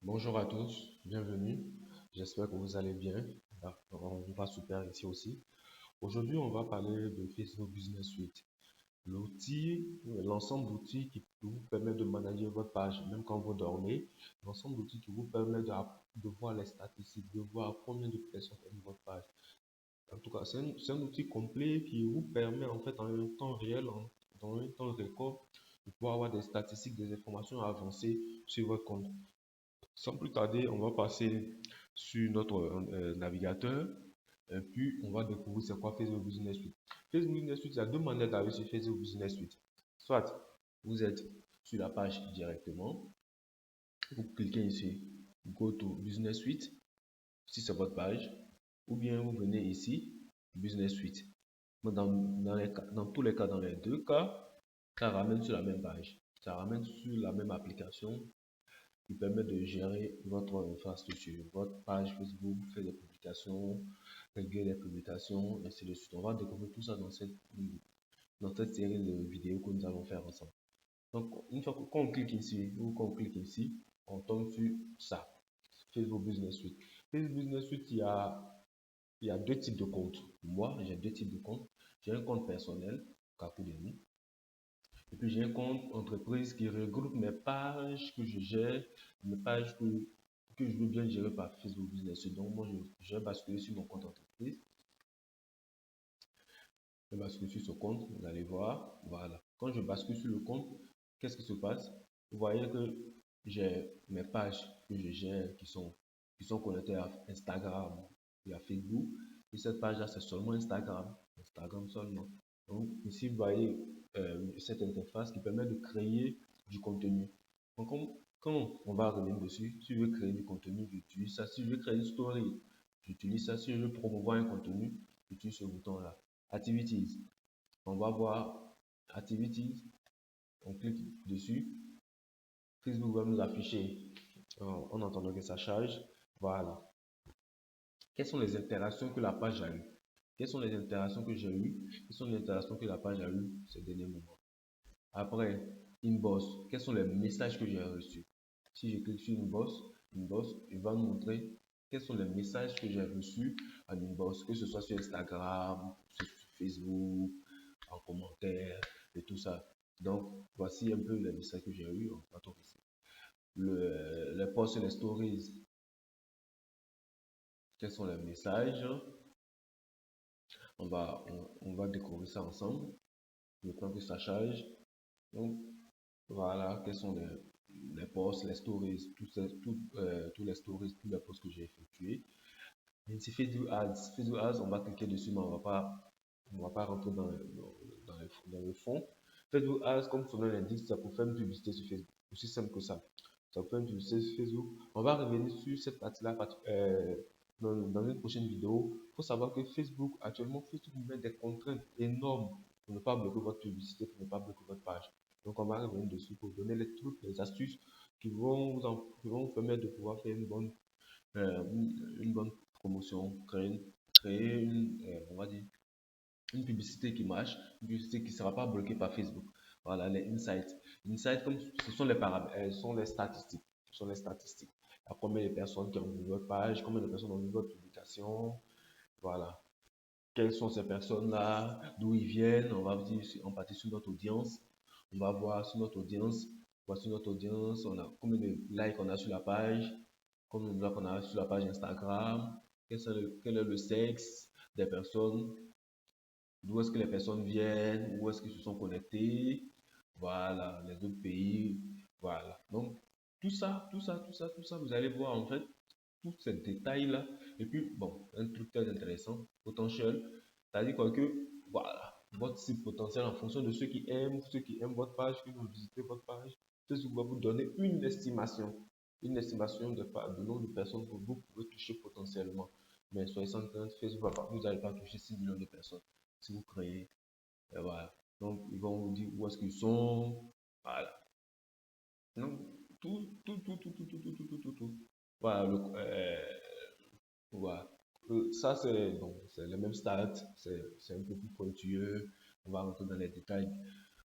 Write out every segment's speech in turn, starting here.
Bonjour à tous, bienvenue. J'espère que vous allez bien. On va super ici aussi. Aujourd'hui, on va parler de Facebook Business Suite. L'outil, l'ensemble d'outils qui vous permet de manager votre page, même quand vous dormez. L'ensemble d'outils qui vous permet de voir les statistiques, de voir combien de personnes aiment votre page. En tout cas, c'est un outil complet qui vous permet en fait en un temps réel, dans un temps record, de pouvoir avoir des statistiques, des informations avancées sur votre compte. Sans plus tarder, on va passer sur notre navigateur et puis on va découvrir c'est quoi Facebook Business Suite. Facebook Business Suite, il y a deux manières d'arriver sur Facebook Business Suite. Soit vous êtes sur la page directement, vous cliquez ici, Go to Business Suite, si c'est votre page, ou bien vous venez ici, Business Suite. Dans tous les cas, dans les deux cas, ça ramène sur la même page, ça ramène sur la même application qui permet de gérer votre infrastructure, votre page Facebook, faire des publications, régler les publications, ainsi de suite. On va découvrir tout ça dans cette série de vidéos que nous allons faire ensemble. Donc, une fois qu'on clique ici ou qu'on clique ici, on tombe sur ça, Facebook Business Suite. Facebook Business Suite, il y a deux types de comptes. Moi, j'ai deux types de comptes. J'ai un compte personnel, Kakudemi, et puis j'ai un compte entreprise qui regroupe mes pages que je gère, mes pages que je veux bien gérer par Facebook Business. Donc moi, je vais basculer sur mon compte entreprise. Je vais basculer sur ce compte, vous allez voir. Voilà. Quand je bascule sur le compte, qu'est-ce qui se passe? Vous voyez que j'ai mes pages que je gère qui sont connectées à Instagram et à Facebook. Et cette page-là, c'est seulement Instagram. Instagram seulement. Donc ici, vous voyez cette interface qui permet de créer du contenu. Donc quand on va revenir dessus, si je veux créer du contenu, j'utilise ça. Si je veux créer une story, j'utilise ça. Si je veux promouvoir un contenu, j'utilise ce bouton-là. Activities. On va voir Activities. On clique dessus. Facebook va nous afficher en attendant que ça charge. Voilà. Quelles sont les interactions que la page a eues? Quelles sont les interactions que j'ai eues? Quelles sont les interactions que la page a eues ces derniers moments? Après, Inbox. Quels sont les messages que j'ai reçus? Si je clique sur Inbox, il va nous montrer quels sont les messages que j'ai reçus en inbox, que ce soit sur Instagram, sur Facebook, en commentaire et tout ça. Donc, voici un peu les messages que j'ai eu. On va tomber ici. Les posts et les stories. Quels sont les messages? On va découvrir ça ensemble. Le temps que ça charge. Donc, voilà, quels sont les posts, les stories, tous les stories, tous les posts que j'ai effectués. Ici, Facebook Ads. Facebook Ads, on va cliquer dessus, mais on va pas rentrer dans le fond. Facebook Ads, comme son nom l'indique, ça pour faire une publicité sur Facebook. Aussi simple que ça. Ça pour faire une publicité sur Facebook. On va revenir sur cette partie-là dans une prochaine vidéo. Il faut savoir que Facebook, actuellement, Facebook met des contraintes énormes pour ne pas bloquer votre publicité, pour ne pas bloquer votre page. Donc, on va revenir dessus pour donner les trucs, les astuces qui vont vous permettre de pouvoir faire une bonne promotion, créer on va dire, une publicité qui marche, une publicité qui ne sera pas bloquée par Facebook. Voilà, les insights. Insights, comme ce sont les paramètres, sont les statistiques. Ce sont les statistiques. Il y a combien de personnes qui ont vu votre page, combien de personnes ont vu votre publication. Voilà. Quelles sont ces personnes-là, d'où ils viennent. On va dire, on partit sur notre audience. On va voir sur notre audience. Voici notre audience. On a combien de likes on a sur la page, combien de likes on a sur la page Instagram, quel est le sexe des personnes, d'où est-ce que les personnes viennent, où est-ce qu'ils se sont connectés, voilà, les autres pays, voilà. Donc, tout ça, vous allez voir en fait tous ces détails-là. Et puis, bon, un truc très intéressant, potentiel, c'est-à-dire quoi que, voilà, votre cible potentiel en fonction de ceux qui aiment votre page, qui vont visiter votre page, Facebook va vous donner une estimation de nombre de personnes que vous pouvez toucher potentiellement. Mais soyez sans crainte, Facebook vous n'allez pas toucher 6 millions de personnes si vous créez. Et voilà. Donc, ils vont vous dire où est-ce qu'ils sont. Voilà. Donc, tout. Voilà. Voilà. Ça, c'est le même start. C'est un peu plus pointueux. On va rentrer dans les détails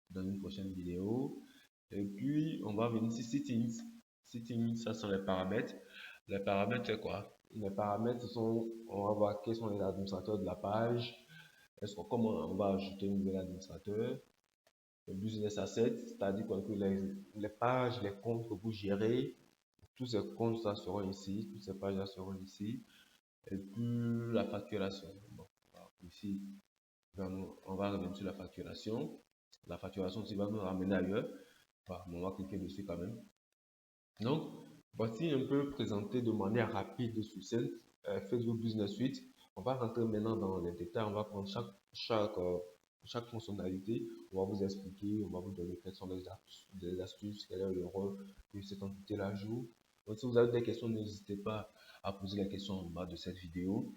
dans une prochaine vidéo. Et puis, on va venir sur Settings. Setting, ça sont les paramètres. Les paramètres, c'est quoi? Les paramètres, sont, on va voir quels sont les administrateurs de la page. Comment on va ajouter un nouvel administrateur? Le business asset, c'est-à-dire que les pages, les comptes que vous gérez, tous ces comptes là seront ici, toutes ces pages là seront ici. Et puis la facturation. Bon, voilà. Ici, on va revenir sur la facturation. La facturation aussi va nous ramener ailleurs. Voilà, on va cliquer dessus quand même. Donc, voici un peu présenté de manière rapide et succincte Facebook Business Suite. On va rentrer maintenant dans les détails. On va prendre chaque fonctionnalité. On va vous expliquer, on va vous donner quelles sont les astuces, quel est le rôle que cette entité-là joue. Donc, si vous avez des questions, n'hésitez pas à poser les questions en bas de cette vidéo.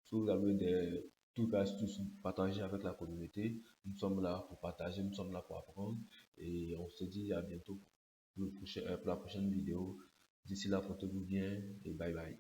Si vous avez des trucs, astuces, partagez avec la communauté. Nous sommes là pour partager, nous sommes là pour apprendre. Et on se dit à bientôt pour la prochaine vidéo. D'ici là, portez-vous bien et bye bye.